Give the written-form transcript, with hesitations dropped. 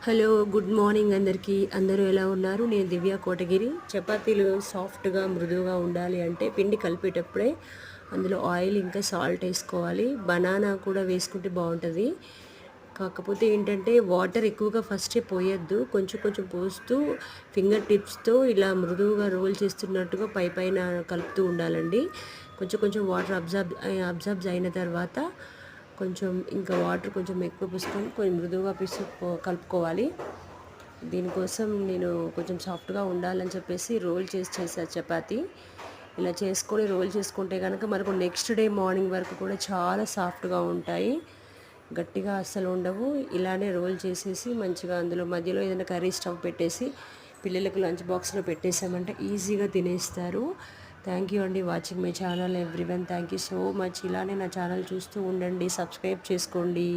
Hello good morning అందరికీ. అందరూ ఎలా ఉన్నారు? నేను దివ్య కోటగిరి. చపాతీలు సాఫ్ట్గా మృదువుగా ఉండాలి అంటే పిండి కలిపేటప్పుడే అందులో ఆయిల్ ఇంకా సాల్ట్ వేసుకోవాలి. బనానా కూడా వేసుకుంటే బాగుంటుంది. కాకపోతే ఏంటంటే వాటర్ ఎక్కువగా ఫస్టే పోయొద్దు. కొంచెం కొంచెం పోస్తూ ఫింగర్ టిప్స్తో ఇలా మృదువుగా రోల్ చేస్తున్నట్టుగా పై పైన కలుపుతూ ఉండాలండి. కొంచెం కొంచెం వాటర్ అబ్జర్బ్స్ అయిన తర్వాత కొంచెం ఇంకా వాటర్ కొంచెం ఎక్కువ పోసుకొని కొంచెం మృదువుగా కలుపుకోవాలి. దీనికోసం నేను కొంచెం సాఫ్ట్గా ఉండాలని చెప్పేసి రోల్ చేసా చపాతీ. ఇలా చేసుకొని రోల్ చేసుకుంటే కనుక మనకు నెక్స్ట్ డే మార్నింగ్ వరకు కూడా చాలా సాఫ్ట్గా ఉంటాయి, గట్టిగా అస్సలు ఉండవు. ఇలానే రోల్ చేసేసి మంచిగా అందులో మధ్యలో ఏదైనా కర్రీ స్టవ్ పెట్టేసి పిల్లలకు లంచ్ బాక్స్లో పెట్టేసామంటే ఈజీగా తినేస్తారు. థ్యాంక్ యూ అండి watching my channel everyone. Thank you so much. ఇలానే నా ఛానల్ చూస్తూ ఉండండి, సబ్స్క్రైబ్ చేసుకోండి.